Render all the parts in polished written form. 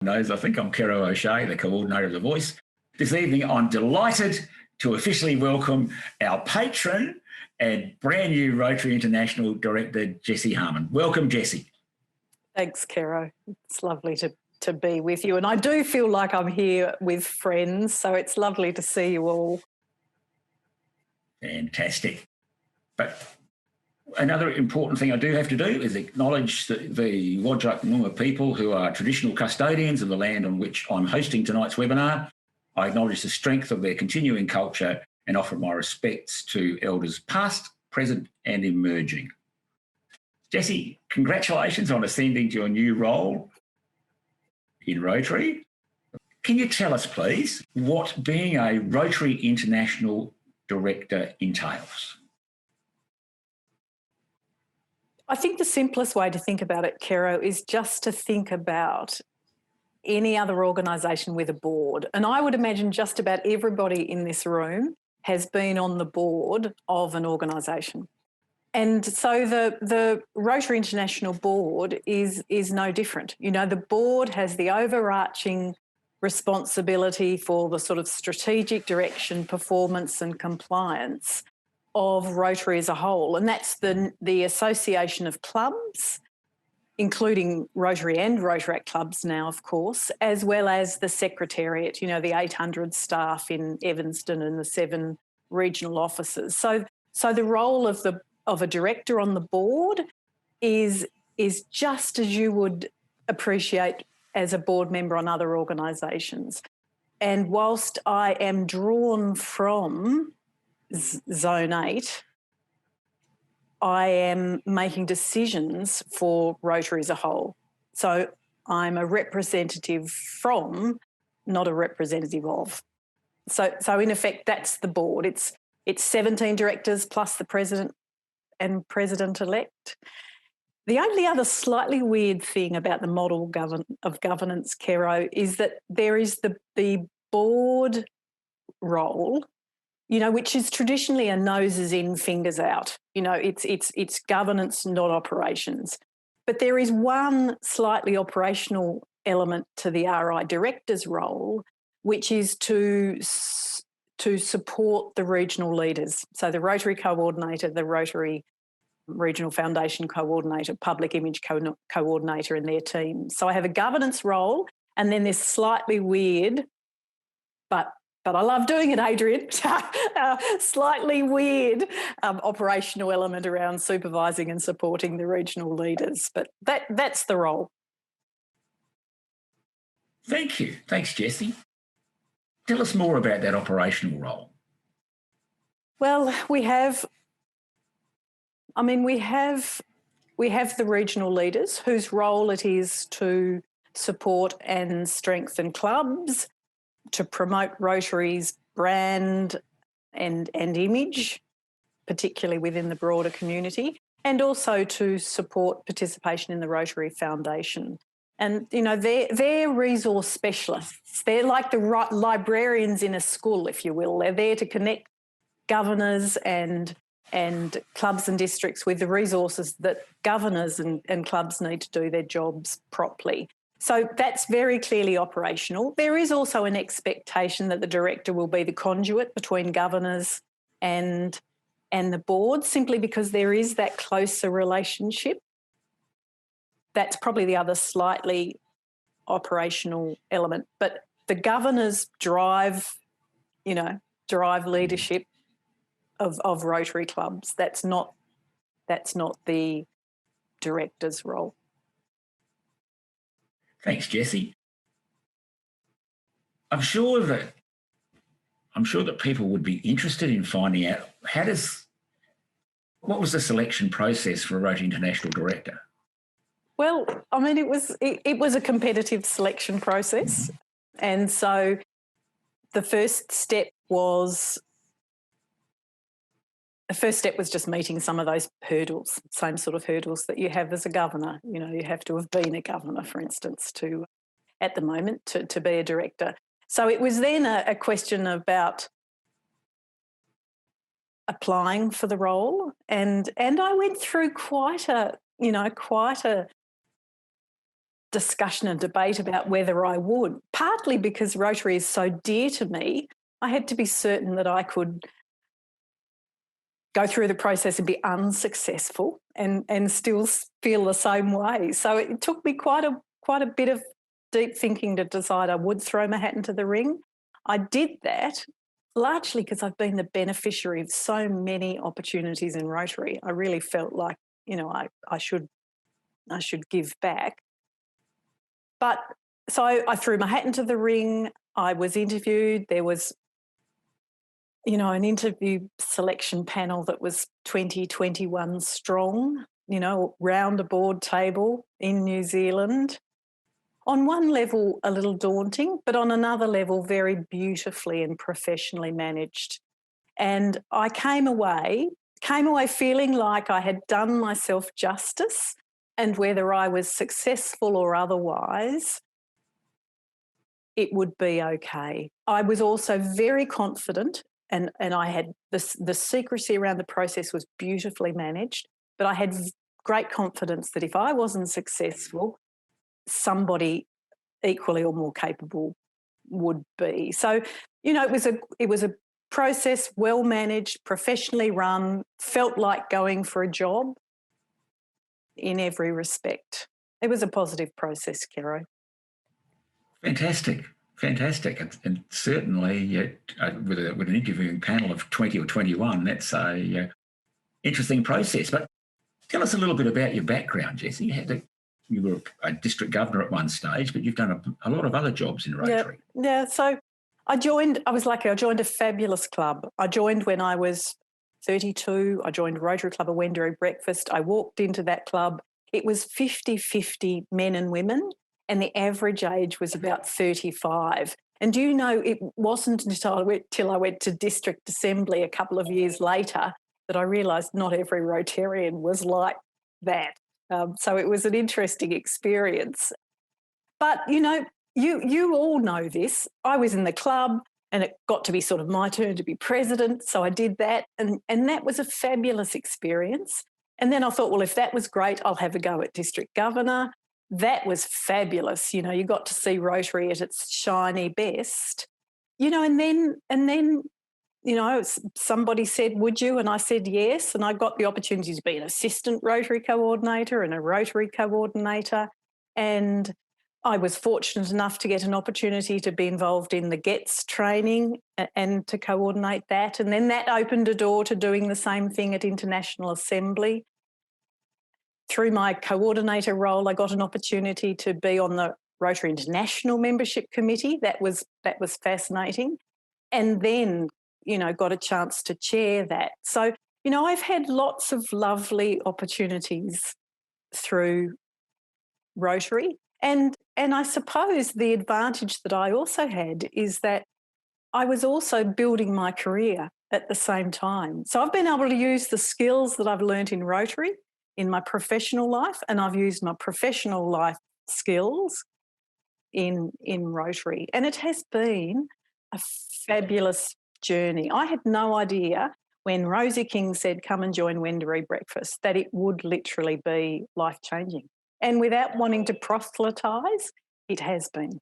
knows, I think I'm Kero O'Shea, the coordinator of The Voice. This evening, I'm delighted to officially welcome our patron and brand new Rotary International Director, Jessie Harman. Welcome, Jessie. Thanks, Kero. It's lovely to be with you. And I do feel like I'm here with friends, so it's lovely to see you all. Fantastic. But another important thing I do have to do is acknowledge the Whadjuk Noongar people who are traditional custodians of the land on which I'm hosting tonight's webinar. I acknowledge the strength of their continuing culture and offer my respects to elders past, present and emerging. Jessie, congratulations on ascending to your new role in Rotary. Can you tell us, please, what being a Rotary International Director entails? I think the simplest way to think about it, Kero, is just to think about any other organisation with a board. And I would imagine just about everybody in this room has been on the board of an organisation. And so the Rotary International Board is no different. You know, the board has the overarching responsibility for the sort of strategic direction, performance and compliance of Rotary as a whole, and that's the association of clubs, including Rotary and Rotaract clubs now, of course, as well as the secretariat, you know, the 800 staff in Evanston and the 7 regional offices. So the role of a director on the board is just as you would appreciate as a board member on other organisations. And whilst I am drawn from Zone 8, I am making decisions for Rotary as a whole. So I'm a representative from, not a representative of. So in effect, that's the board. It's 17 directors plus the president and president-elect. The only other slightly weird thing about the model of governance, Kero, is that there is the board role, you know, which is traditionally a noses in, fingers out. You know, it's governance, not operations. But there is one slightly operational element to the RI director's role, which is to support the regional leaders. So the Rotary coordinator, the Rotary Regional Foundation coordinator, public image coordinator and their team. So I have a governance role, and then this slightly weird, but I love doing it, Adrian, slightly weird operational element around supervising and supporting the regional leaders. But that's the role. Thank you. Thanks, Jessie. Tell us more about that operational role. Well, we have the regional leaders whose role it is to support and strengthen clubs, to promote Rotary's brand and image, particularly within the broader community, and also to support participation in the Rotary Foundation. And, you know, they're resource specialists. They're like the librarians in a school, if you will. They're there to connect governors and clubs and districts with the resources that governors and clubs need to do their jobs properly. So that's very clearly operational. There is also an expectation that the director will be the conduit between governors and the board, simply because there is that closer relationship. That's probably the other slightly operational element. But the governors drive leadership of Rotary clubs. That's not the director's role. Thanks, Jessie. I'm sure that people would be interested in finding out what was the selection process for a Rotary International Director? Well, I mean, it was a competitive selection process, and so the first step was just meeting some of those hurdles, same sort of hurdles that you have as a governor. You know, you have to have been a governor, for instance, at the moment to be a director. So it was then a question about applying for the role, and I went through quite a discussion and debate about whether I would, partly because Rotary is so dear to me. I had to be certain that I could go through the process and be unsuccessful and still feel the same way. So it took me quite a bit of deep thinking to decide I would throw my hat into the ring. I did that largely because I've been the beneficiary of so many opportunities in Rotary. I really felt like, I should give back. But so I threw my hat into the ring. I was interviewed. There was, an interview selection panel that was 21 strong, round a board table in New Zealand. On one level, a little daunting, but on another level, very beautifully and professionally managed. And I came away feeling like I had done myself justice, and whether I was successful or otherwise, it would be okay. I was also very confident, and I had the secrecy around the process was beautifully managed, but I had great confidence that if I wasn't successful, somebody equally or more capable would be. So, it was a process, well managed, professionally run, felt like going for a job in every respect. It was a positive process, Kero. Fantastic. And certainly with an interviewing panel of 20 or 21, that's a interesting process. But tell us a little bit about your background, Jessie. You were a district governor at one stage, but you've done a lot of other jobs in Rotary. Yeah. So I joined a fabulous club. I joined when I was 32. I joined Rotary Club of Wendouree Breakfast. I walked into that club. It was 50-50 men and women, and the average age was about 35. And it wasn't until I went to District Assembly a couple of years later that I realised not every Rotarian was like that. So it was an interesting experience. But, you all know this. I was in the club and it got to be sort of my turn to be president, so I did that, and that was a fabulous experience. And then I thought, well, if that was great, I'll have a go at district governor. That was fabulous. You got to see Rotary at its shiny best. And then somebody said, would you? And I said yes, and I got the opportunity to be an assistant Rotary coordinator and a Rotary coordinator. And I was fortunate enough to get an opportunity to be involved in the GETS training and to coordinate that. And then that opened a door to doing the same thing at International Assembly. Through my coordinator role, I got an opportunity to be on the Rotary International Membership Committee. That was fascinating. And then, got a chance to chair that. So, I've had lots of lovely opportunities through Rotary. And I suppose the advantage that I also had is that I was also building my career at the same time. So I've been able to use the skills that I've learnt in Rotary in my professional life, and I've used my professional life skills in Rotary. And it has been a fabulous journey. I had no idea when Rosie King said, come and join Wendouree Breakfast, that it would literally be life-changing. And without wanting to proselytise, it has been.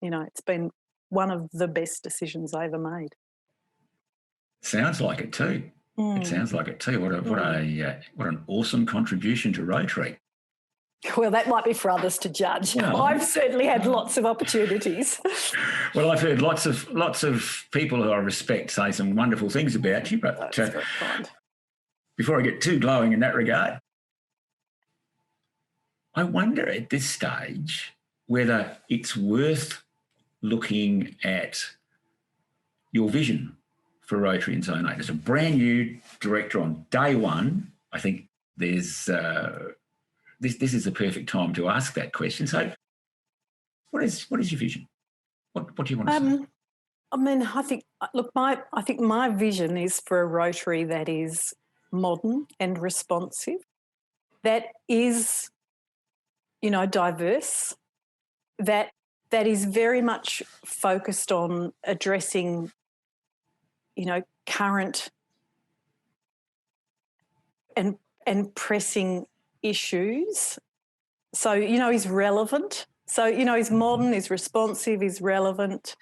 It's been one of the best decisions I ever made. Sounds like it too. It sounds like it too. What an awesome contribution to Rotary. Well, that might be for others to judge. Well, I've certainly had lots of opportunities. Well, I've heard lots of people who I respect say some wonderful things about you, but before I get too glowing in that regard, I wonder at this stage whether it's worth looking at your vision for Rotary in Zone 8. As a brand new director on day one, I think there's this is the perfect time to ask that question. So what is your vision? What do you want to say? I think my vision is for a Rotary that is modern and responsive, that is diverse, that is very much focused on addressing, current and pressing issues. So, he's relevant. So, he's modern, he's responsive, he's relevant,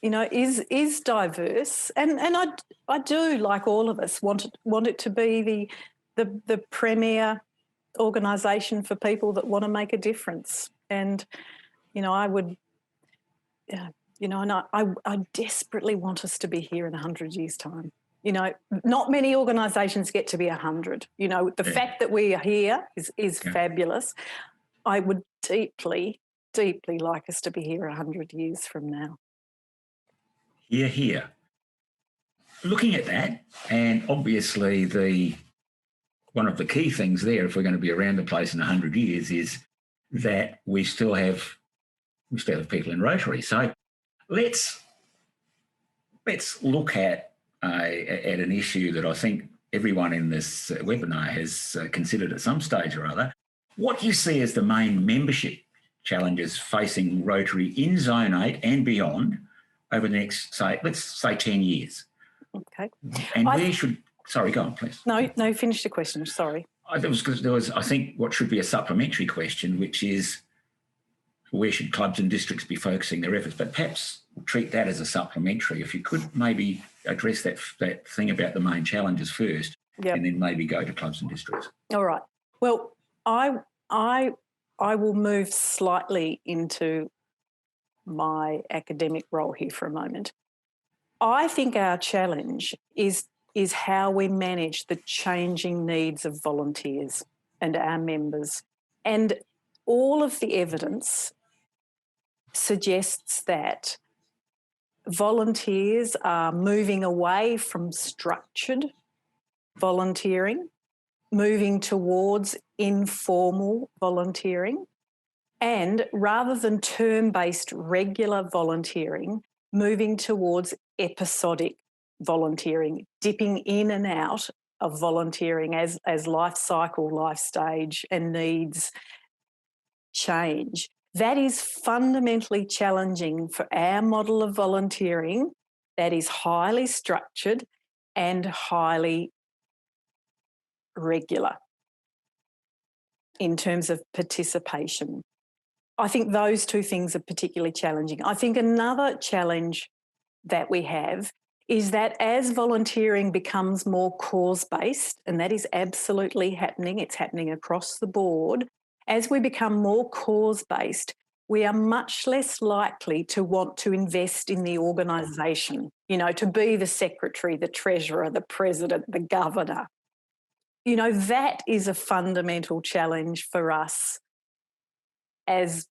is diverse. And I do, like all of us, want it to be the premier organisation for people that want to make a difference. And, I would, and I desperately want us to be here in 100 years' time. Not many organisations get to be 100. The fact that we are here is fabulous. I would deeply, deeply like us to be here 100 years from now. Here. Looking at that, and obviously one of the key things there, if we're going to be around the place in 100 years, is that we still have people in Rotary. So let's look at an issue that I think everyone in this webinar has considered at some stage or other. What do you see as the main membership challenges facing Rotary in Zone 8 and beyond over the next, let's say 10 years? Okay. And sorry, go on, please. No, finish the question, sorry. There was, I think, what should be a supplementary question, which is where should clubs and districts be focusing their efforts? But perhaps treat that as a supplementary. If you could maybe address that thing about the main challenges first, and then maybe go to clubs and districts. All right. Well, I will move slightly into my academic role here for a moment. I think our challenge is how we manage the changing needs of volunteers and our members. And all of the evidence suggests that volunteers are moving away from structured volunteering, moving towards informal volunteering, and rather than term-based regular volunteering, moving towards episodic volunteering, dipping in and out of volunteering as life cycle, life stage and needs change. That is fundamentally challenging for our model of volunteering that is highly structured and highly regular in terms of participation. I think those two things are particularly challenging. I think another challenge that we have is that as volunteering becomes more cause-based, and that is absolutely happening, it's happening across the board, as we become more cause-based, we are much less likely to want to invest in the organisation, to be the secretary, the treasurer, the president, the governor. That is a fundamental challenge for us as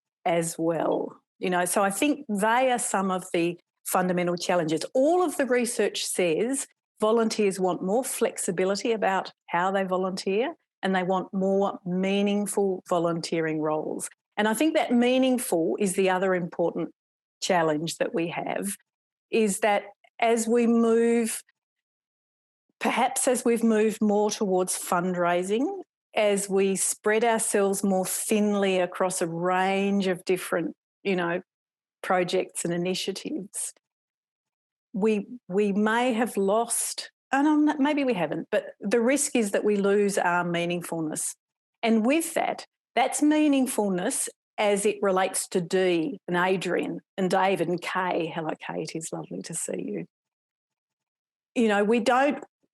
well. So I think they are some of the fundamental challenges. All of the research says volunteers want more flexibility about how they volunteer, and they want more meaningful volunteering roles. And I think that meaningful is the other important challenge that we have, is that as we've moved more towards fundraising, as we spread ourselves more thinly across a range of different, projects and initiatives, we may have lost, and maybe we haven't, but the risk is that we lose our meaningfulness. And with that, that's meaningfulness as it relates to Dee and Adrian and David and Kay. Hello, Kay, it is lovely to see you.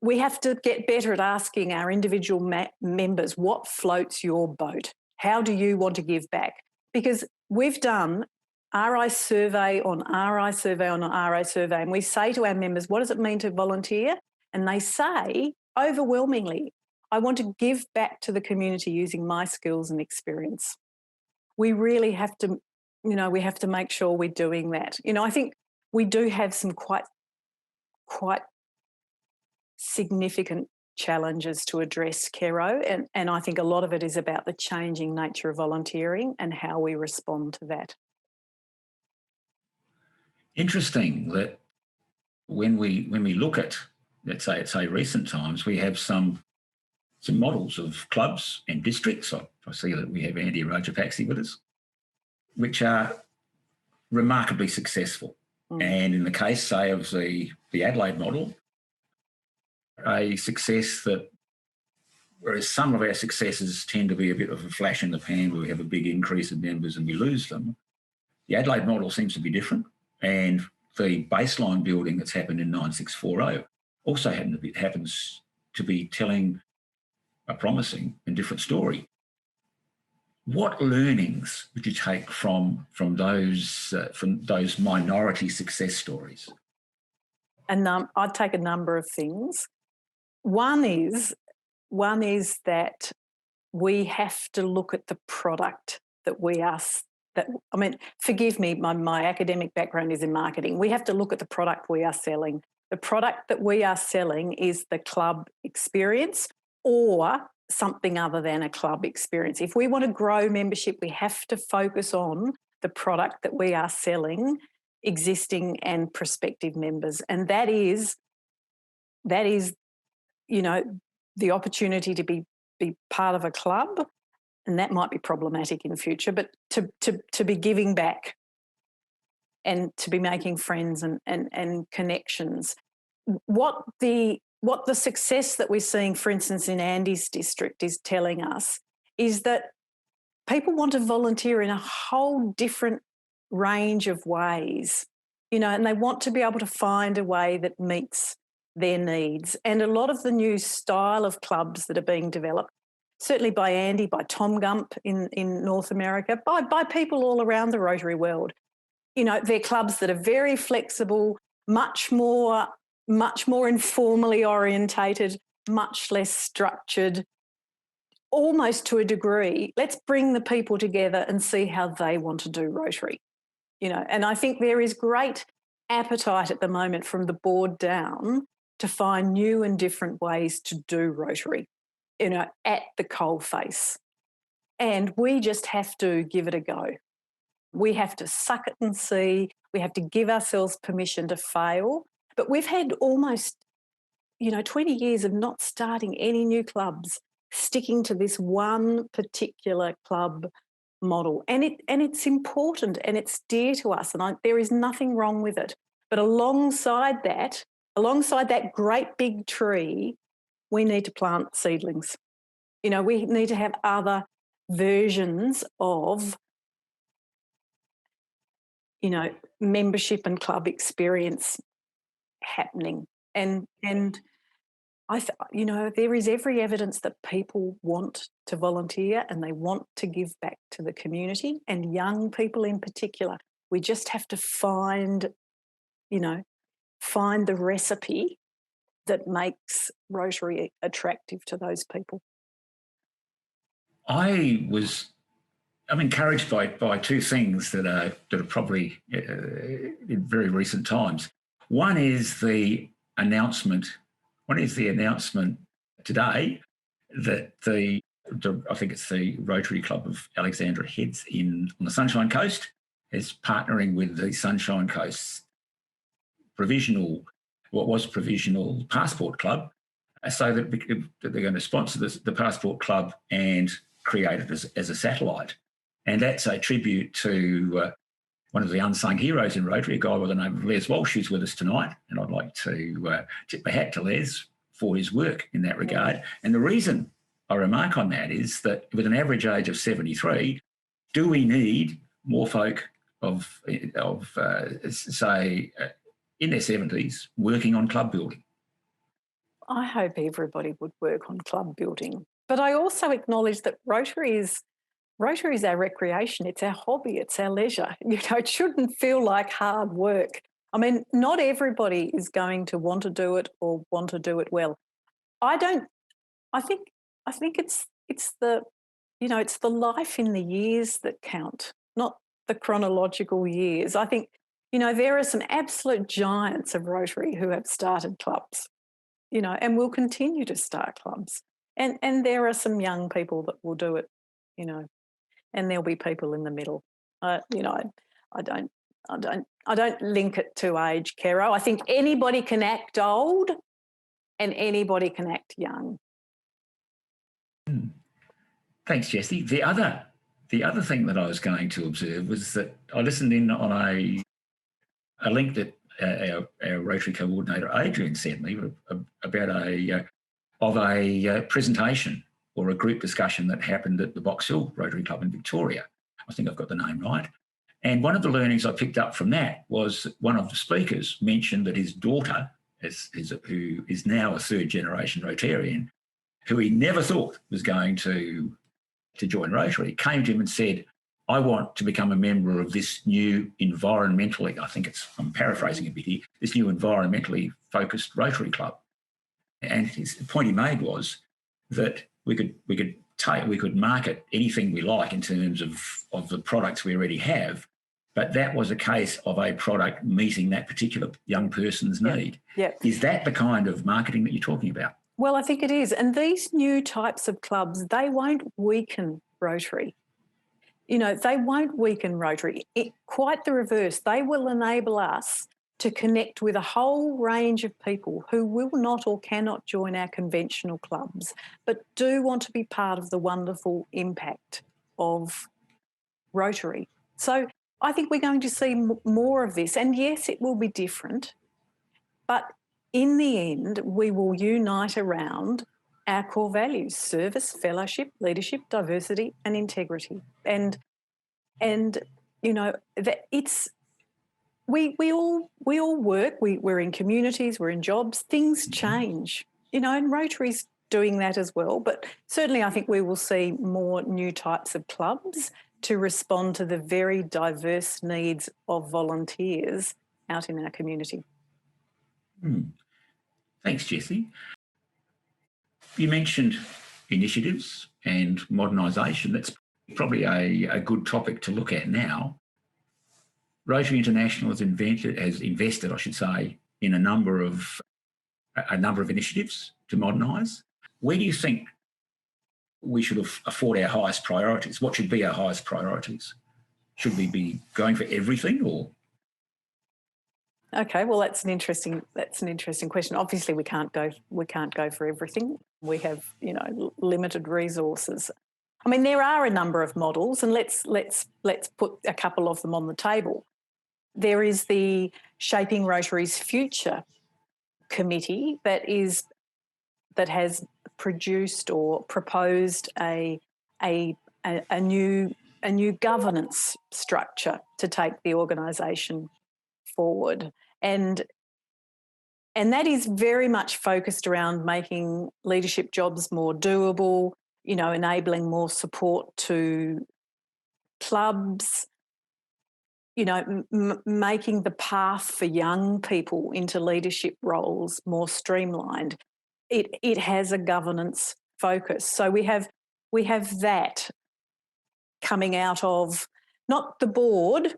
We have to get better at asking our individual members, what floats your boat? How do you want to give back? Because we've done RI survey on RI survey on RI survey, and we say to our members, what does it mean to volunteer? And they say, overwhelmingly, I want to give back to the community using my skills and experience. We really have to, we have to make sure we're doing that. I think we do have some quite significant challenges to address, Kero, and I think a lot of it is about the changing nature of volunteering and how we respond to that. Interesting that when we look at, let's say recent times, we have some models of clubs and districts. I see that we have Andy Rajapaksi with us, which are remarkably successful. And in the case, say, of the Adelaide model, a success that whereas some of our successes tend to be a bit of a flash in the pan where we have a big increase in members and we lose them. The Adelaide model seems to be different, and the baseline building that's happened in 9640 also happens to be telling a promising and different story. What learnings would you take from those minority success stories? And I'd take a number of things. One is that we have to look at the product that we are. Forgive me, my academic background is in marketing. We have to look at the product we are selling. The product that we are selling is the club experience or something other than a club experience. If we want to grow membership, we have to focus on the product that we are selling existing and prospective members. And that is, the opportunity to be part of a club, and that might be problematic in future, but to be giving back and to be making friends and connections. What the success that we're seeing, for instance, in Andy's district is telling us is that people want to volunteer in a whole different range of ways, and they want to be able to find a way that meets their needs. And a lot of the new style of clubs that are being developed, certainly by Andy, by Tom Gump in North America, by people all around the Rotary world, they're clubs that are very flexible, much more informally orientated, much less structured, almost to a degree. Let's bring the people together and see how they want to do Rotary. And I think there is great appetite at the moment from the board down to find new and different ways to do Rotary, at the coalface. And we just have to give it a go. We have to suck it and see. We have to give ourselves permission to fail. But we've had almost, 20 years of not starting any new clubs, sticking to this one particular club model. And it's important and it's dear to us, and there is nothing wrong with it. But alongside that great big tree, we need to plant seedlings. We need to have other versions of, membership and club experience happening. And there is every evidence that people want to volunteer and they want to give back to the community, and young people in particular. We just have to find the recipe that makes Rotary attractive to those people. I'm encouraged by two things that are probably in very recent times. One is the announcement today that I think it's the Rotary Club of Alexandra Heads on the Sunshine Coast is partnering with the Sunshine Coast provisional Passport Club, so that they're going to sponsor the Passport Club and create it as a satellite. And that's a tribute to one of the unsung heroes in Rotary, a guy by the name of Les Walsh, who's with us tonight. And I'd like to tip my hat to Les for his work in that regard. And the reason I remark on that is that with an average age of 73, do we need more folk say, in their 70s working on club building? I hope everybody would work on club building. But I also acknowledge that Rotary is our recreation, it's our hobby, it's our leisure. It shouldn't feel like hard work. Not everybody is going to want to do it or want to do it well. I think it's the life in the years that count, not the chronological years. I think, there are some absolute giants of Rotary who have started clubs, and will continue to start clubs. And there are some young people that will do it, and there'll be people in the middle. I don't link it to age, Kero. I think anybody can act old and anybody can act young. Thanks, Jessie. The other thing that I was going to observe was that I listened in on a link that our Rotary coordinator Adrian sent me about a presentation or a group discussion that happened at the Box Hill Rotary Club in Victoria. I think I've got the name right. And one of the learnings I picked up from that was one of the speakers mentioned that his daughter, who is now a third-generation Rotarian, who he never thought was going to join Rotary, came to him and said, I want to become a member of this new environmentally, I'm paraphrasing a bit here, this new environmentally focused Rotary Club. And the point he made was that we could market anything we like in terms of the products we already have, but that was a case of a product meeting that particular young person's need. Yep. Is that the kind of marketing that you're talking about? Well, I think it is. And these new types of clubs, they won't weaken Rotary. They won't weaken Rotary. Quite the reverse. They will enable us to connect with a whole range of people who will not or cannot join our conventional clubs, but do want to be part of the wonderful impact of Rotary. So I think we're going to see more of this. And yes, it will be different, but in the end, we will unite around our core values: service, fellowship, leadership, diversity and integrity. And that it's we all work, we're in communities, we're in jobs, things change, and Rotary's doing that as well. But certainly I think we will see more new types of clubs to respond to the very diverse needs of volunteers out in our community. Thanks, Jessie. You mentioned initiatives and modernisation. That's probably a good topic to look at now. Rotary International has invested, in a number of initiatives to modernise. Where do you think we should afford our highest priorities? What should be our highest priorities? Should we be going for everything, or? Okay, well, that's an interesting question. Obviously, we can't go for everything. We have, limited resources. I mean, there are a number of models, and let's put a couple of them on the table. There is the Shaping Rotary's Future committee that has produced or proposed a new governance structure to take the organisation forward. And that is very much focused around making leadership jobs more doable, enabling more support to clubs, making the path for young people into leadership roles more streamlined. It has a governance focus. So we have that coming out of not the board,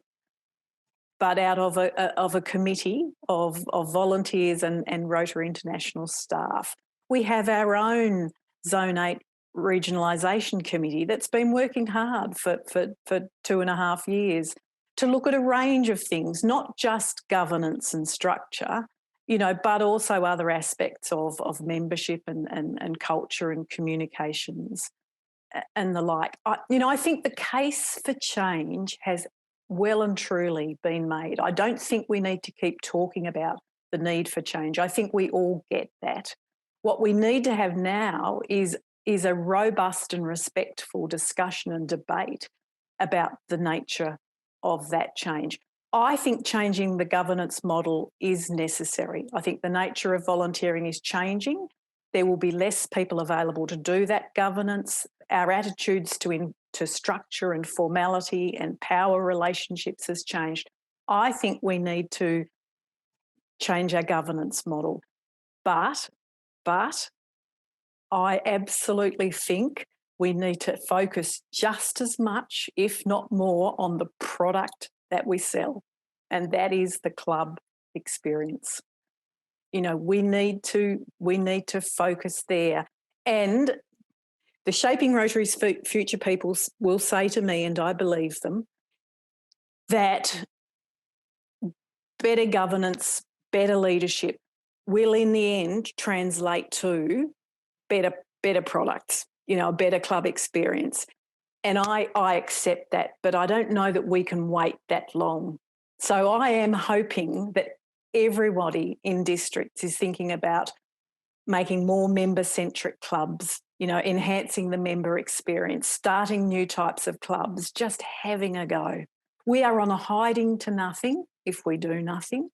but out of a committee of volunteers and Rotary International staff. We have our own Zone 8 Regionalisation Committee that's been working hard for 2.5 years to look at a range of things, not just governance and structure, but also other aspects of membership and culture and communications and the like. I think the case for change has well and truly been made. I don't think we need to keep talking about the need for change. I think we all get that. What we need to have now is a robust and respectful discussion and debate about the nature of that change. I think changing the governance model is necessary. I think the nature of volunteering is changing. There will be less people available to do that governance. Our attitudes to structure and formality and power relationships has changed. I think we need to change our governance model. But I absolutely think we need to focus just as much, if not more, on the product that we sell, and that is the club experience. We need to focus there. And the Shaping Rotary's Future people will say to me, and I believe them, that better governance, better leadership will in the end translate to better products, a better club experience. And I accept that, but I don't know that we can wait that long. So I am hoping that everybody in districts is thinking about making more member-centric clubs, enhancing the member experience, starting new types of clubs, just having a go. We are on a hiding to nothing if we do nothing,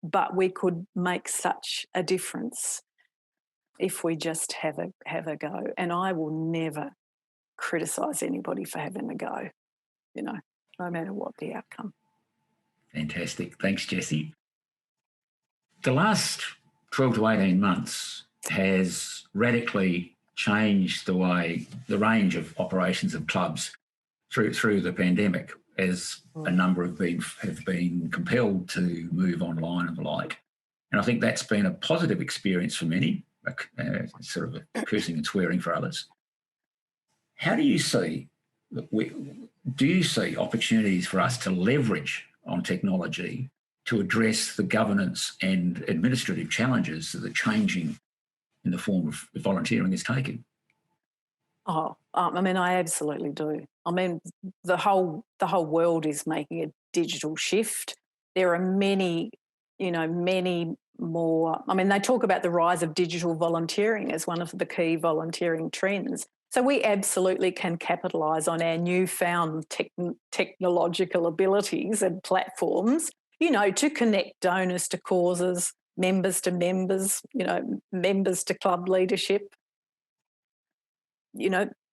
but we could make such a difference if we just have a go. And I will never criticise anybody for having a go, no matter what the outcome. Fantastic. Thanks, Jessie. The last 12 to 18 months has radically changed the range of operations of clubs through the pandemic, as a number have been compelled to move online and the like. And I think that's been a positive experience for many, sort of cursing and swearing for others. How do you see, opportunities for us to leverage on technology to address the governance and administrative challenges that are changing in the form of volunteering is taking? I absolutely do. The whole world is making a digital shift. There are many more. They talk about the rise of digital volunteering as one of the key volunteering trends. So we absolutely can capitalise on our newfound technological abilities and platforms, to connect donors to causes, members to members, members to club leadership,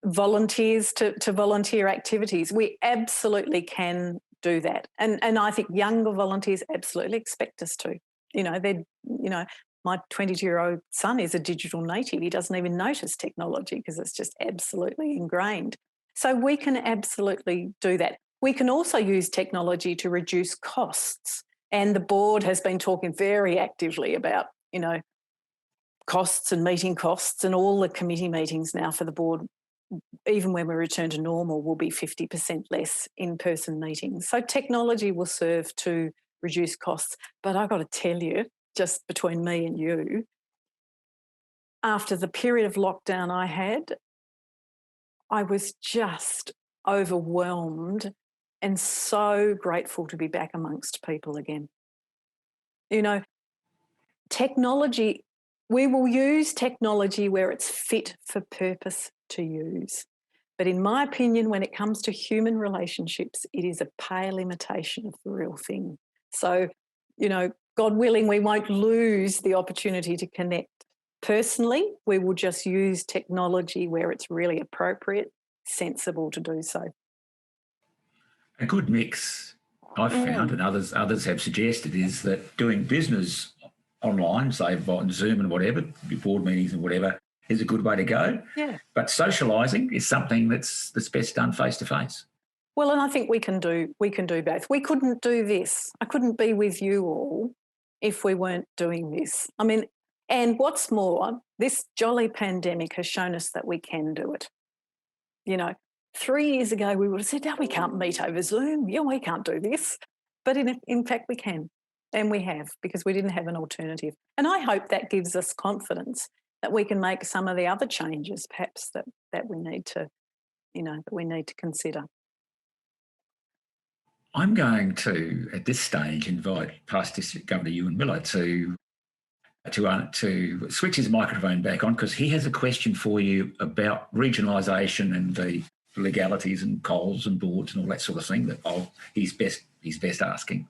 volunteers to volunteer activities. We absolutely can do that. And I think younger volunteers absolutely expect us to. My 22-year-old son is a digital native. He doesn't even notice technology because it's just absolutely ingrained. So we can absolutely do that. We can also use technology to reduce costs. And the board has been talking very actively about, costs and meeting costs, and all the committee meetings now for the board, even when we return to normal, will be 50% less in-person meetings. So technology will serve to reduce costs. But I've got to tell you, just between me and you, after the period of lockdown I had, I was just overwhelmed and so grateful to be back amongst people again. Technology, we will use technology where it's fit for purpose to use. But in my opinion, when it comes to human relationships, it is a pale imitation of the real thing. So, God willing, we won't lose the opportunity to connect. Personally, we will just use technology where it's really appropriate, sensible to do so. A good mix, I've found, and others have suggested, is that doing business online, say on Zoom and whatever, board meetings and whatever, is a good way to go. Yeah. But socialising is something that's best done face to face. Well, and I think we can do both. We couldn't do this. I couldn't be with you all if we weren't doing this. And what's more, this jolly pandemic has shown us that we can do it. 3 years ago we would have said, no, we can't meet over Zoom. Yeah, we can't do this. But in fact we can, and we have, because we didn't have an alternative. And I hope that gives us confidence that we can make some of the other changes perhaps that we need to, that we need to consider. I'm going to, at this stage, invite past District Governor Ewan Miller to switch his microphone back on, because he has a question for you about regionalisation and the legalities and Coles and boards and all that sort of thing that he's best asking.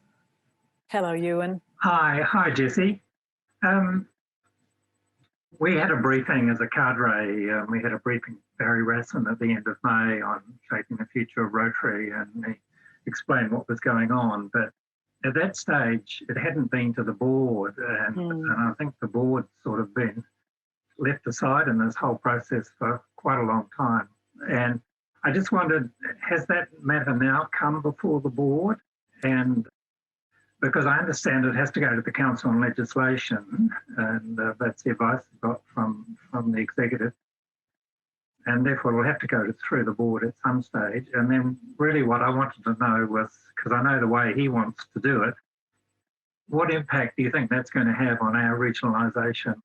Hello, Ewan. Hi, Jessie. We had a briefing as a cadre. We had a briefing Barry Rassin at the end of May on shaping the future of Rotary, and he explain what was going on. But at that stage, it hadn't been to the board, and I think the board's sort of been left aside in this whole process for quite a long time. And I just wondered, has that matter now come before the board? And because I understand it has to go to the Council on Legislation, and that's the advice I got from the executive. And therefore it'll have to go through the board at some stage. And then really what I wanted to know was, because I know the way he wants to do it, what impact do you think that's going to have on our regionalisation?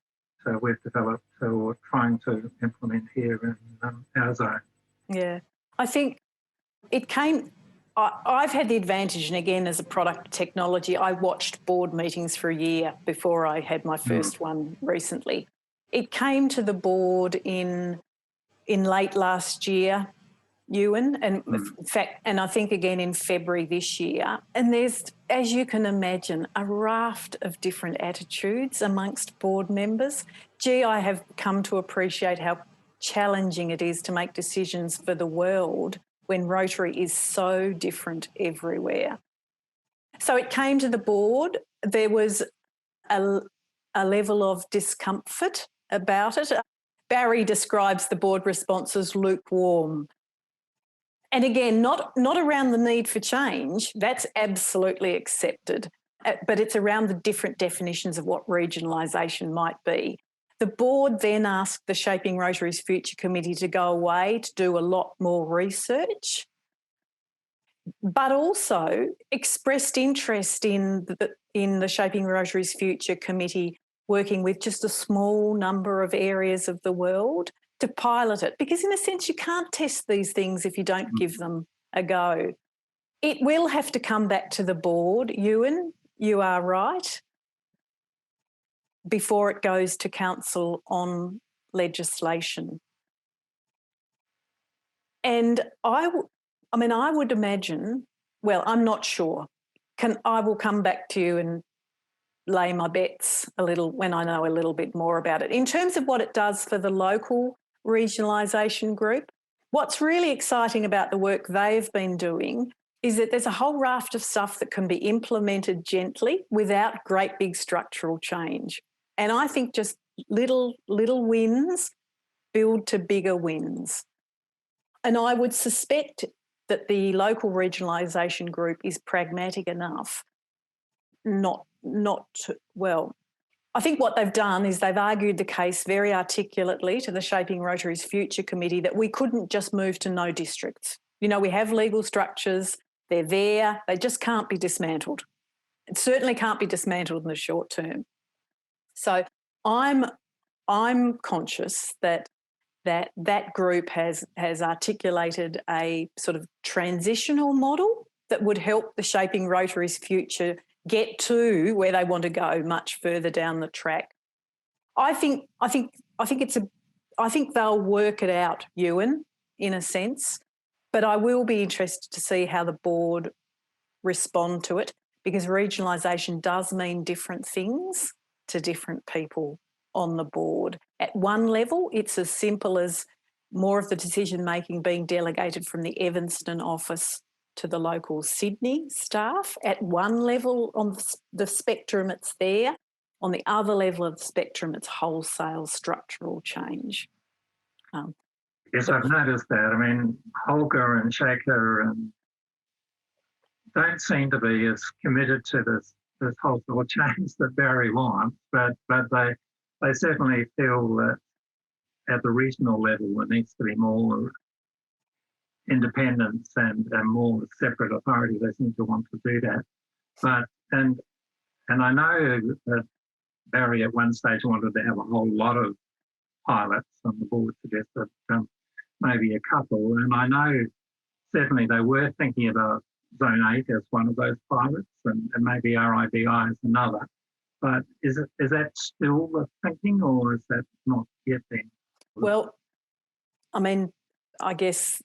So we've developed, so we're trying to implement here in our zone. Yeah, I think it came I've had the advantage, and again, as a product of technology, I watched board meetings for a year before I had my first one recently. It came to the board in late last year, Ewan, and in fact, and I think again in February this year. And there's, as you can imagine, a raft of different attitudes amongst board members. I have come to appreciate how challenging it is to make decisions for the world when Rotary is so different everywhere. So it came to the board. There was a level of discomfort about it. Barry describes the board response as lukewarm. And again, not around the need for change, that's absolutely accepted, but it's around the different definitions of what regionalisation might be. The board then asked the Shaping Rotary's Future Committee to go away to do a lot more research, but also expressed interest in the Shaping Rotary's Future Committee working with just a small number of areas of the world to pilot it, because in a sense you can't test these things if you don't give them a go. It will have to come back to the board, Ewan, you are right, before it goes to council on legislation. And I would imagine, well, I'm not sure. I will come back to you and lay my bets a little when I know a little bit more about it. In terms of what it does for the local regionalisation group, what's really exciting about the work they've been doing is that there's a whole raft of stuff that can be implemented gently without great big structural change. And I think just little wins build to bigger wins. And I would suspect that the local regionalisation group is pragmatic enough not to, well, I think what they've done is they've argued the case very articulately to the Shaping Rotary's Future Committee that we couldn't just move to no districts. You know, we have legal structures, they're there, they just can't be dismantled. It certainly can't be dismantled in the short term. So I'm conscious that group has articulated a sort of transitional model that would help the Shaping Rotary's Future get to where they want to go much further down the track. I think they'll work it out, Ewan, in a sense, but I will be interested to see how the board respond to it, because regionalisation does mean different things to different people on the board. At one level, it's as simple as more of the decision-making being delegated from the Evanston office to the local Sydney staff. At one level on the spectrum, it's there. On the other level of the spectrum, it's wholesale structural change. Yes, I've noticed that. I mean, Holger and Shaker don't seem to be as committed to this wholesale change that Barry wants, but they certainly feel that at the regional level there needs to be more independence and more separate authority. They seem to want to do that. But and I know that Barry at one stage wanted to have a whole lot of pilots, and the board suggested maybe a couple. And I know certainly they were thinking about Zone 8 as one of those pilots, and maybe RIBI as another. But is that still the thinking, or is that not yet then? Well, I mean, I guess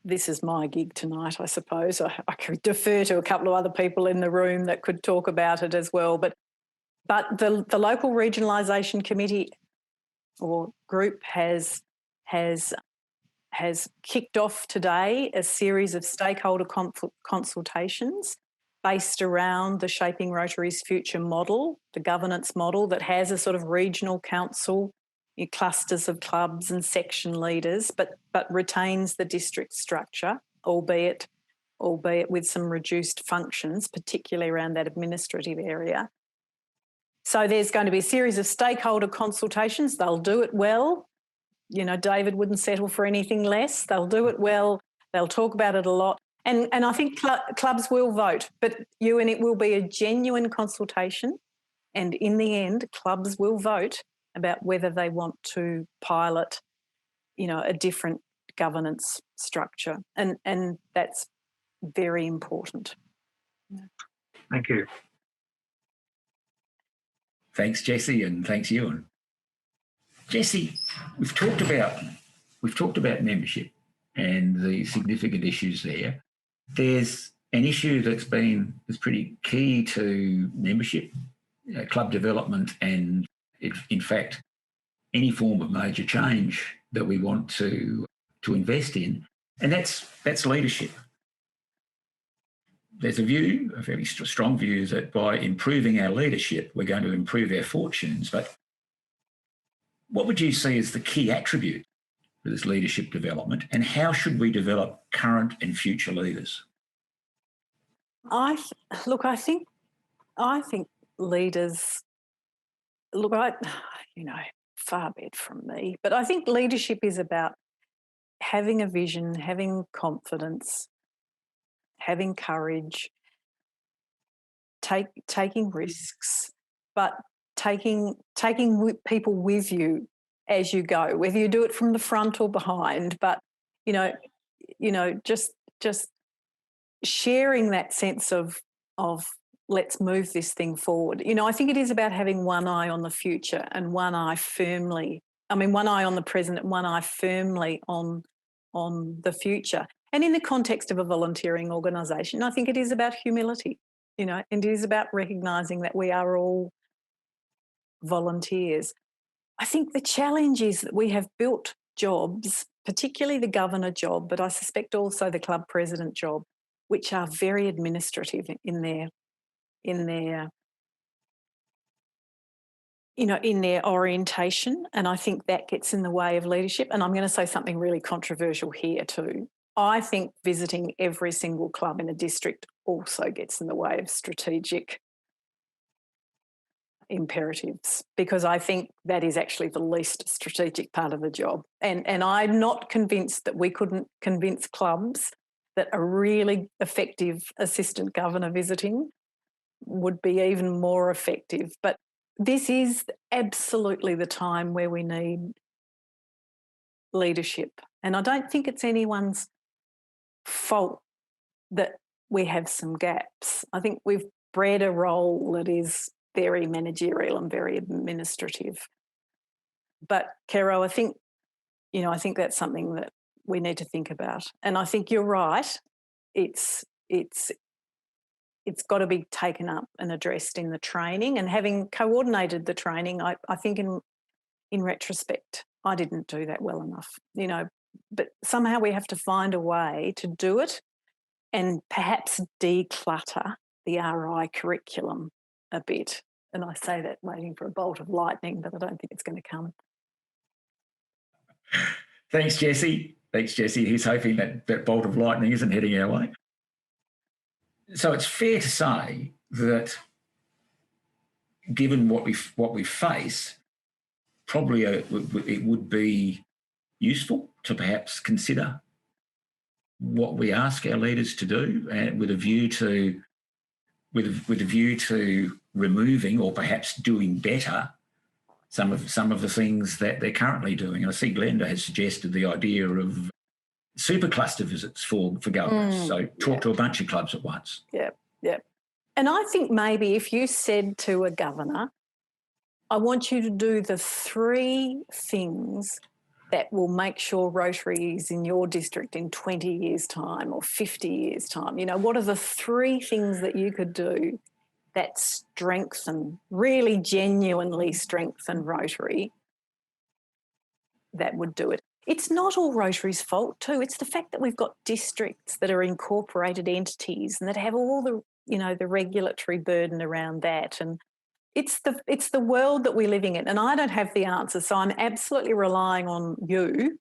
this is my gig tonight, I suppose. I could defer to a couple of other people in the room that could talk about it as well. But the local regionalisation committee or group has kicked off today a series of stakeholder consultations based around the Shaping Rotary's Future model, the governance model that has a sort of regional council, clusters of clubs and section leaders, but retains the district structure, albeit with some reduced functions, particularly around that administrative area. So there's going to be a series of stakeholder consultations. They'll do it well. You know, David wouldn't settle for anything less. They'll do it well. They'll talk about it a lot. And I think clubs will vote, but it will be a genuine consultation. And in the end, clubs will vote about whether they want to pilot, a different governance structure. And that's very important. Thank you. Thanks, Jessie, and thanks, Ewan. Jessie, we've talked about membership and the significant issues there. There's an issue that's pretty key to membership, club development, and in fact, any form of major change that we want to invest in, and that's leadership. There's a very strong view, that by improving our leadership, we're going to improve our fortunes. But what would you see as the key attribute for this leadership development, and how should we develop current and future leaders? I think leaders. Far be it from me, but I think leadership is about having a vision, having confidence, having courage, taking risks, but taking people with you as you go, whether you do it from the front or behind. But just sharing that sense of let's move this thing forward. I think it is about having one eye on the future and one eye on the present and one eye firmly on the future. And in the context of a volunteering organisation, I think it is about humility, and it is about recognising that we are all volunteers. I think the challenge is that we have built jobs, particularly the governor job, but I suspect also the club president job, which are very administrative in their orientation, and I think that gets in the way of leadership. And I'm going to say something really controversial here too. I think visiting every single club in a district also gets in the way of strategic imperatives, because I think that is actually the least strategic part of the job. And I'm not convinced that we couldn't convince clubs that a really effective assistant governor visiting would be even more effective. But this is absolutely the time where we need leadership. And I don't think it's anyone's fault that we have some gaps. I think we've bred a role that is very managerial and very administrative. But Kero, I think that's something that we need to think about. And I think you're right. It's got to be taken up and addressed in the training. And having coordinated the training, I think in retrospect, I didn't do that well enough, but somehow we have to find a way to do it and perhaps declutter the RI curriculum a bit. And I say that waiting for a bolt of lightning, but I don't think it's going to come. Thanks, Jessie. Who's hoping that bolt of lightning isn't heading our way. So it's fair to say that, given what we face, probably it would be useful to perhaps consider what we ask our leaders to do, and with a view to removing or perhaps doing better some of the things that they're currently doing. And I see Glenda has suggested the idea of Supercluster visits for governors. So talk to a bunch of clubs at once. Yep. And I think maybe if you said to a governor, I want you to do the 3 things that will make sure Rotary is in your district in 20 years' time or 50 years' time. What are the 3 things that you could do that really genuinely strengthen Rotary, that would do it? It's not all Rotary's fault too. It's the fact that we've got districts that are incorporated entities and that have all the, the regulatory burden around that. And it's the world that we're living in. And I don't have the answer. So I'm absolutely relying on you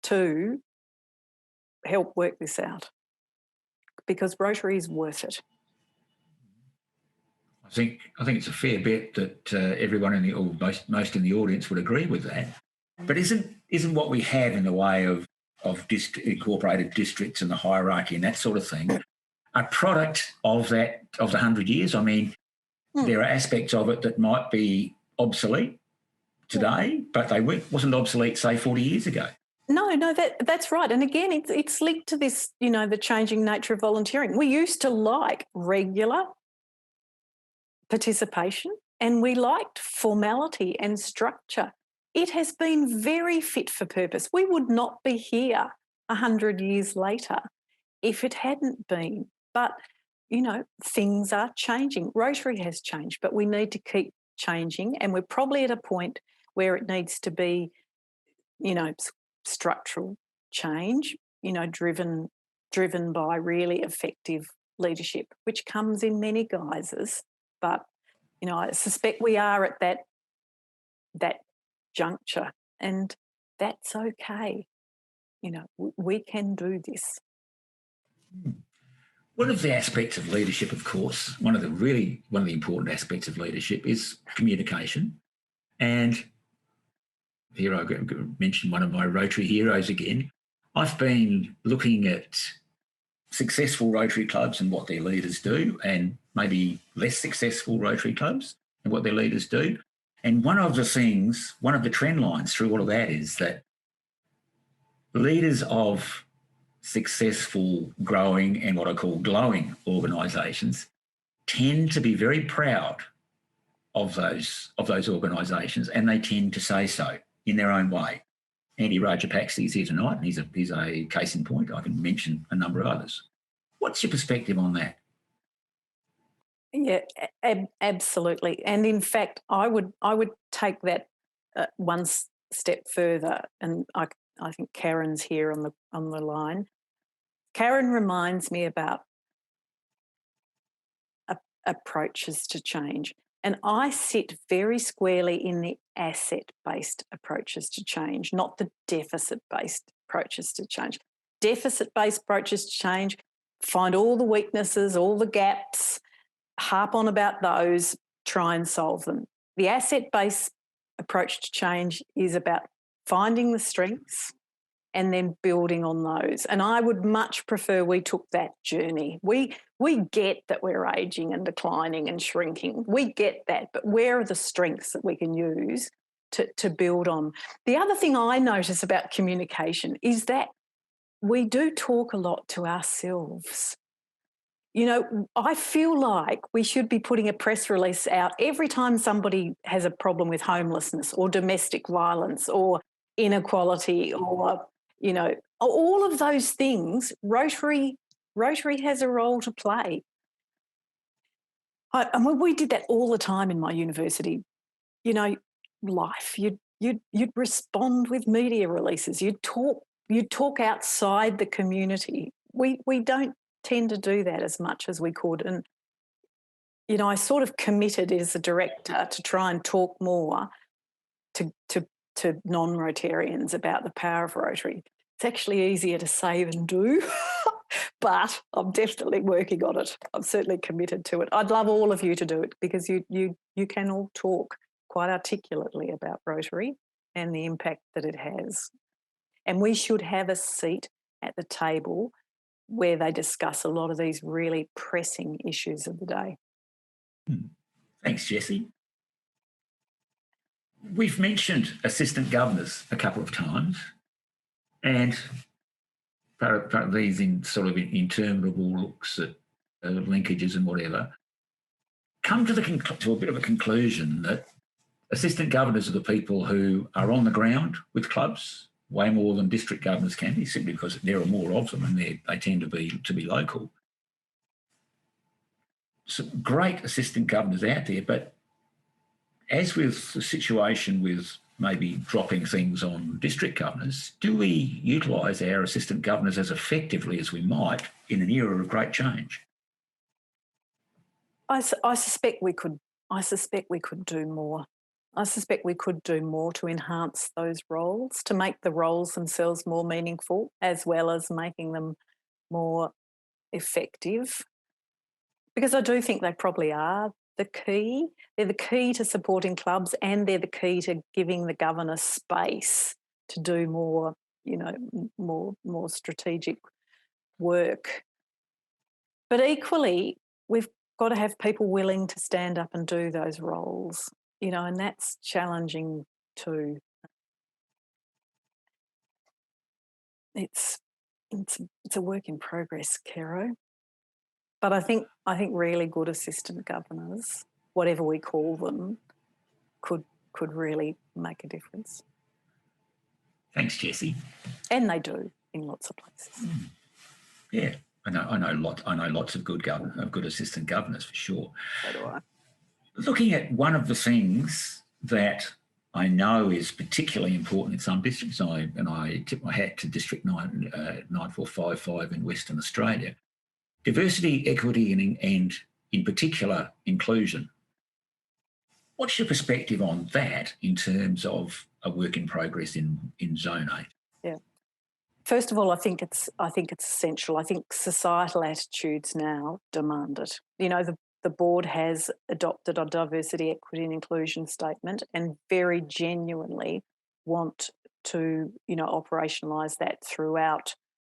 to help work this out, because Rotary is worth it. I think it's a fair bet that everyone most in the audience would agree with that. But isn't what we have in the way of incorporated districts and the hierarchy and that sort of thing a product of the 100 years? I mean, there are aspects of it that might be obsolete today, but they wasn't obsolete, say, 40 years ago. No, that's right. And again, it's linked to this, the changing nature of volunteering. We used to like regular participation and we liked formality and structure. It has been very fit for purpose. We would not be here 100 years later if it hadn't been. But, things are changing. Rotary has changed, but we need to keep changing. And we're probably at a point where it needs to be, structural change, driven by really effective leadership, which comes in many guises. But, I suspect we are at that juncture, and that's okay. We can do this. One of the aspects of leadership, of course, one of the important aspects of leadership is communication. And here I mention one of my Rotary heroes again. I've been looking at successful Rotary clubs and what their leaders do, and maybe less successful Rotary clubs and what their leaders do. And one of the trend lines through all of that is that leaders of successful, growing and what I call glowing organisations tend to be very proud of those organisations, and they tend to say so in their own way. Andy Rajapaksi is here tonight, and he's a case in point. I can mention a number of others. What's your perspective on that? Yeah, absolutely. And in fact, I would take that one step further, and I think Karen's here on the line. Karen reminds me about approaches to change, and I sit very squarely in the asset-based approaches to change, not the deficit-based approaches to change. Deficit-based approaches to change find all the weaknesses, all the gaps, harp on about those, try and solve them. The asset-based approach to change is about finding the strengths and then building on those. And I would much prefer we took that journey. We get that we're ageing and declining and shrinking. We get that, but where are the strengths that we can use to build on? The other thing I notice about communication is that we do talk a lot to ourselves. I feel like we should be putting a press release out every time somebody has a problem with homelessness or domestic violence or inequality or, all of those things. Rotary has a role to play. We did that all the time in my university. Life. You'd respond with media releases. You'd talk outside the community. We don't tend to do that as much as we could. And, I sort of committed as a director to try and talk more to non-Rotarians about the power of Rotary. It's actually easier to say than do, but I'm definitely working on it. I'm certainly committed to it. I'd love all of you to do it because you can all talk quite articulately about Rotary and the impact that it has. And we should have a seat at the table where they discuss a lot of these really pressing issues of the day. Thanks, Jessie. We've mentioned assistant governors a couple of times, and part of these in sort of interminable looks at linkages and whatever, come to a bit of a conclusion that assistant governors are the people who are on the ground with clubs, way more than district governors can be, simply because there are more of them and they tend to be local. Some great assistant governors out there, but as with the situation with maybe dropping things on district governors, do we utilise our assistant governors as effectively as we might in an era of great change? I suspect we could. I suspect we could do more. I suspect we could do more to enhance those roles, to make the roles themselves more meaningful, as well as making them more effective. Because I do think they probably are the key. They're the key to supporting clubs, and they're the key to giving the governor space to do more, more strategic work. But equally, we've got to have people willing to stand up and do those roles, and that's challenging too. it's a work in progress, Kero. But I think really good assistant governors, whatever we call them, could really make a difference. Thanks, Jessie. And they do in lots of places. Yeah, I know lots of good assistant governors for sure. So do I. Looking at one of the things that I know is particularly important in some districts, I tip my hat to District 9455 in Western Australia. Diversity, equity, and in particular inclusion. What's your perspective on that in terms of a work in progress in Zone 8? Yeah. First of all, I think it's essential. I think societal attitudes now demand it. You know, the board has adopted a diversity, equity and inclusion statement and very genuinely want to, operationalise that throughout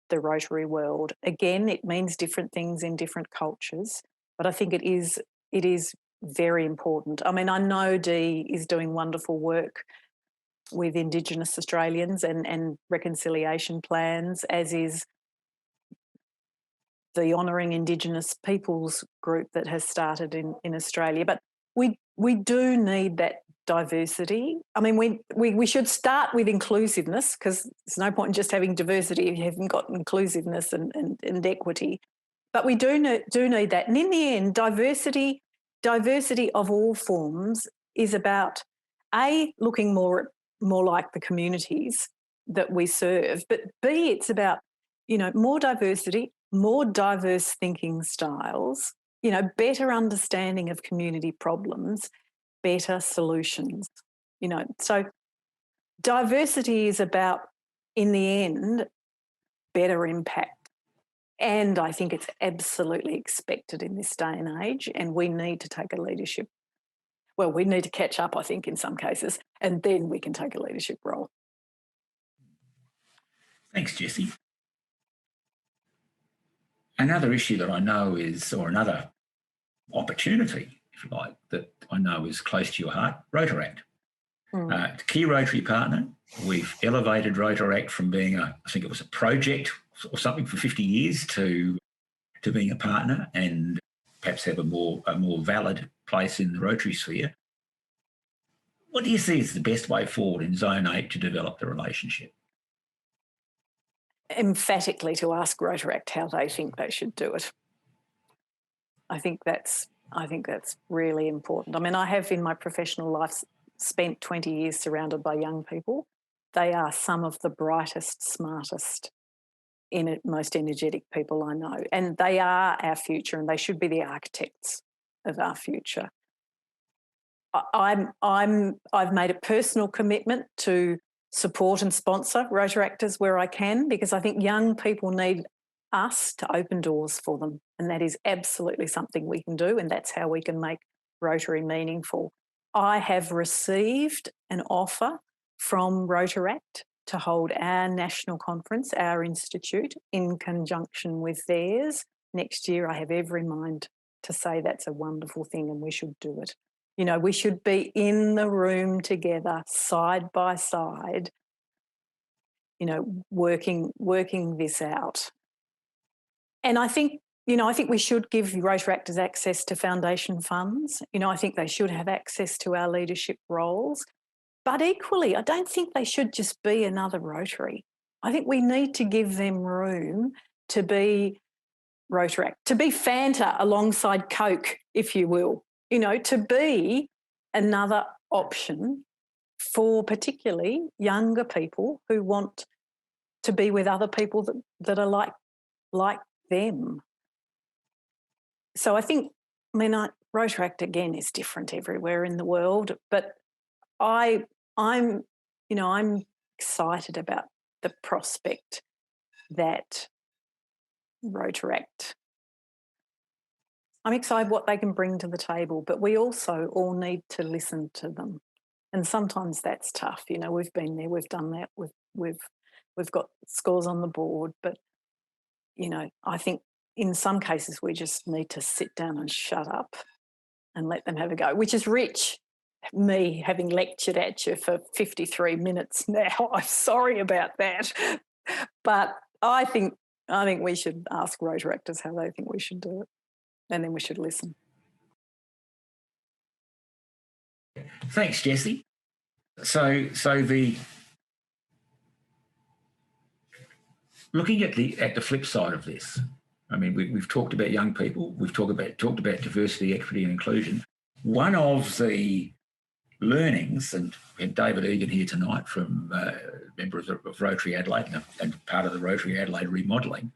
the Rotary world. Again, it means different things in different cultures, but I think it is very important. I mean, I know Dee is doing wonderful work with Indigenous Australians and reconciliation plans, as is the Honouring Indigenous Peoples group that has started in Australia. But we do need that diversity. I mean, we should start with inclusiveness, because there's no point in just having diversity if you haven't got inclusiveness and equity. But we do need that. And in the end, diversity of all forms is about, A, looking more like the communities that we serve, but B, it's about, more diversity, more diverse thinking styles, better understanding of community problems, better solutions. So diversity is about, in the end, better impact. And I think it's absolutely expected in this day and age, and we need to take a leadership. Well, we need to catch up, I think, in some cases, and then we can take a leadership role. Thanks, Jessie. Another issue that I know or another opportunity, if you like, that I know is close to your heart, Rotaract. Key Rotary partner. We've elevated Rotaract from being I think it was a project or something for 50 years to being a partner and perhaps have a more valid place in the Rotary sphere. What do you see as the best way forward in Zone 8 to develop the relationship? Emphatically to ask Rotaract how they think they should do it. I think that's really important. I mean, I have in my professional life spent 20 years surrounded by young people. They are some of the brightest, smartest, most energetic people I know, and they are our future, and they should be the architects of our future. I've made a personal commitment to support and sponsor Rotaractors where I can, because I think young people need us to open doors for them, and that is absolutely something we can do, and that's how we can make Rotary meaningful. I have received an offer from Rotaract to hold our national conference, our institute, in conjunction with theirs next year. I have every mind to say that's a wonderful thing and we should do it. We should be in the room together, side by side, working this out. And I think we should give Rotaractors access to foundation funds. I think they should have access to our leadership roles. But equally, I don't think they should just be another Rotary. I think we need to give them room to be Rotaract, to be Fanta alongside Coke, if you will, to be another option for particularly younger people who want to be with other people that are like them. So I think, Rotaract, again, is different everywhere in the world, but I'm excited about the prospect that Rotaract, I'm excited what they can bring to the table, but we also all need to listen to them. And sometimes that's tough. We've been there, we've done that, we've got scores on the board, but, I think in some cases we just need to sit down and shut up and let them have a go, which is rich. Me having lectured at you for 53 minutes now, I'm sorry about that. But I think we should ask Rotaractors how they think we should do it, and then we should listen. Thanks, Jessie. So the looking at the flip side of this, I mean, we've talked about young people, we've talked about diversity, equity, and inclusion. One of the learnings, and we had David Egan here tonight from members of Rotary Adelaide and part of the Rotary Adelaide remodelling.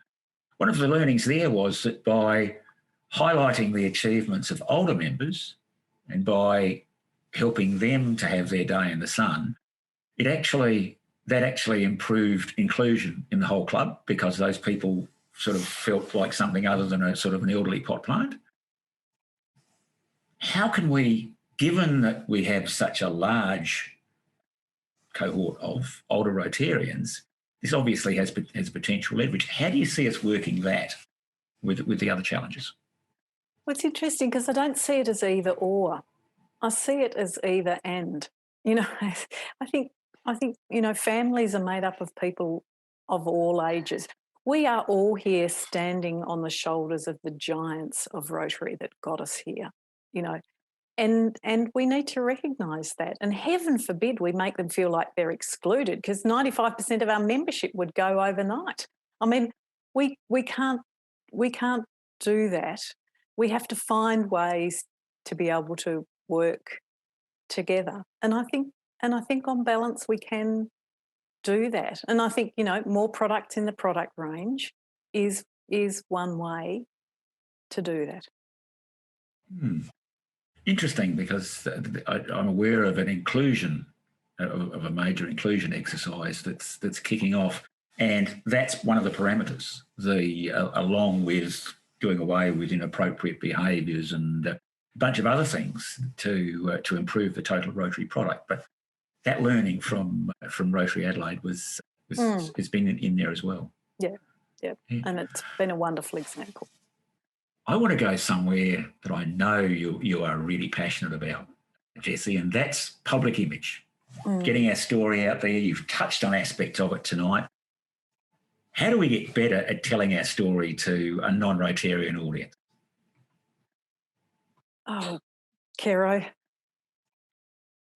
One of the learnings there was that by highlighting the achievements of older members and by helping them to have their day in the sun, that actually improved inclusion in the whole club, because those people sort of felt like something other than a sort of an elderly pot plant. How can we, given that we have such a large cohort of older Rotarians, this obviously has potential leverage. How do you see us working that with the other challenges? Well, it's interesting because I don't see it as either or. I see it as either and. You know, I think you know, families are made up of people of all ages. We are all here standing on the shoulders of the giants of Rotary that got us here, you know, and we need to recognise that. And heaven forbid we make them feel like they're excluded, because 95% of our membership would go overnight. I mean, we can't do that. We have to find ways to be able to work together. And I think on balance we can do that. And I think, you know, more products in the product range is one way to do that. Interesting, because I'm aware of an inclusion, of a major inclusion exercise that's kicking off, and that's one of the parameters, along with doing away with inappropriate behaviours and a bunch of other things to improve the total Rotary product. But that learning from Rotary Adelaide has been in there as well. Yeah, and it's been a wonderful example. I want to go somewhere that I know you are really passionate about, Jessie, and that's public image. Getting our story out there. You've touched on aspects of it tonight. How do we get better at telling our story to a non-Rotarian audience? Oh, Kero,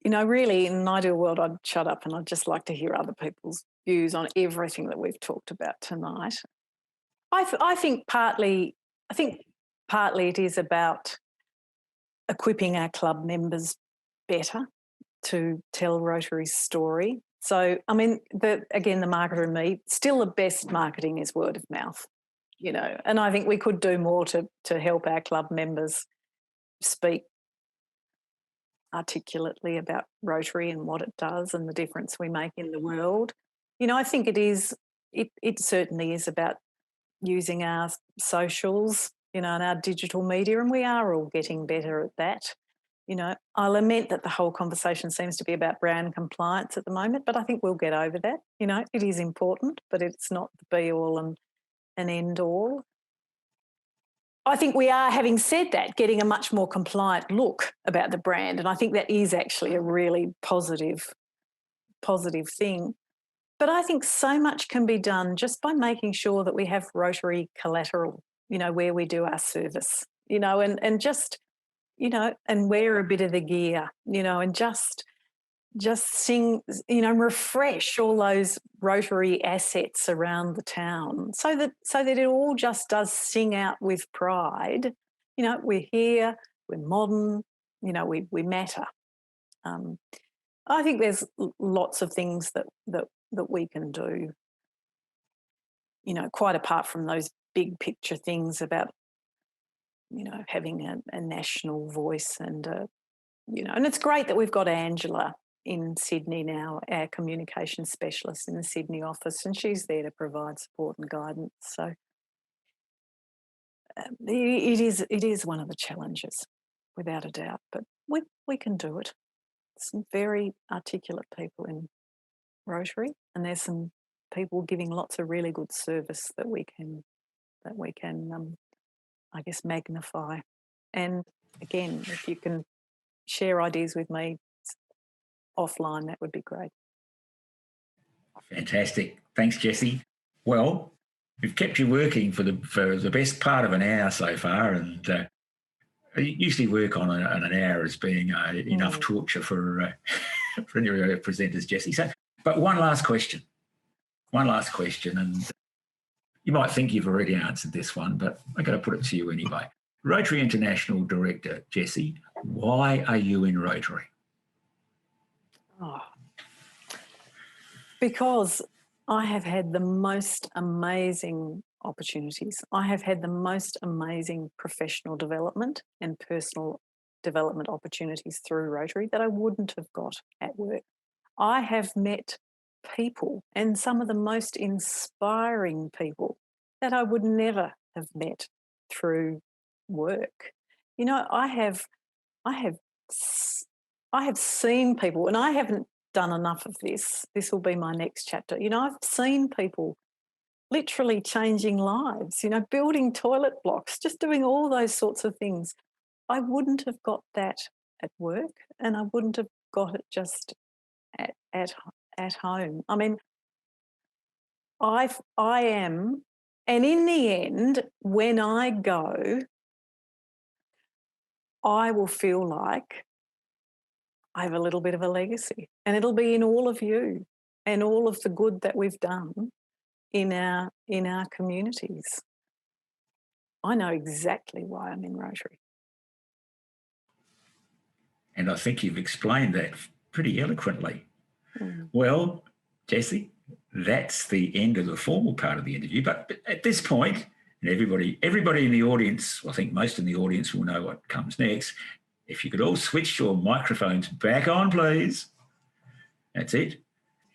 you know, really in an ideal world I'd shut up and I'd just like to hear other people's views on everything that we've talked about tonight. I think partly it is about equipping our club members better to tell Rotary's story. So, I mean, the marketer in me, still the best marketing is word of mouth, you know, and I think we could do more to help our club members speak articulately about Rotary and what it does and the difference we make in the world. You know, I think it certainly is about using our socials, you know, and our digital media, and we are all getting better at that. You know, I lament that the whole conversation seems to be about brand compliance at the moment, but I think we'll get over that. You know, it is important, but it's not the be-all and end-all. I think we are, having said that, getting a much more compliant look about the brand, and I think that is actually a really positive thing. But I think so much can be done just by making sure that we have Rotary collateral, you know, where we do our service, you know, and just, you know, and wear a bit of the gear, you know, and just sing, you know, refresh all those Rotary assets around the town so that it all just does sing out with pride. You know, we're here, we're modern, you know, we matter. I think there's lots of things that we can do, you know, quite apart from those big picture things about, you know, having a national voice and, you know, and it's great that we've got Angela in Sydney now, our communication specialist in the Sydney office, and she's there to provide support and guidance. So it is one of the challenges, without a doubt, but we can do it. Some very articulate people in Rotary, and there's some people giving lots of really good service that we can I guess magnify. And again, if you can share ideas with me offline, that would be great. Fantastic. Thanks, Jessie. Well, we've kept you working for the best part of an hour so far, and I usually work on an hour as being enough torture for any of our presenters, Jessie. So, but one last question, and you might think you've already answered this one, but I'm going to put it to you anyway. Rotary International Director Jessie, why are you in Rotary? Oh, because I have had the most amazing opportunities. I have had the most amazing professional development and personal development opportunities through Rotary that I wouldn't have got at work. I have met people, and some of the most inspiring people that I would never have met through work. You know, I have seen people, and I haven't done enough of this. This will be my next chapter. You know, I've seen people literally changing lives, you know, building toilet blocks, just doing all those sorts of things. I wouldn't have got that at work, and I wouldn't have got it just at home. I mean, I am, and in the end, when I go, I will feel like I have a little bit of a legacy, and it'll be in all of you and all of the good that we've done in our communities. I know exactly why I'm in Rotary. And I think you've explained that pretty eloquently. Well, Jessie, that's the end of the formal part of the interview. But at this point, and everybody in the audience, I think most in the audience will know what comes next. If you could all switch your microphones back on, please. That's it.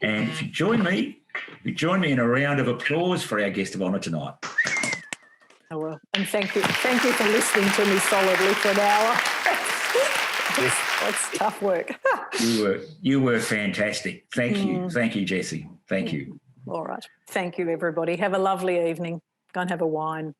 And if you join me in a round of applause for our guest of honour tonight. Oh, well, and thank you for listening to me solidly for an hour. That's tough work. You were fantastic. Thank you, Jessie. Thank you. All right. Thank you, everybody. Have a lovely evening. Go and have a wine.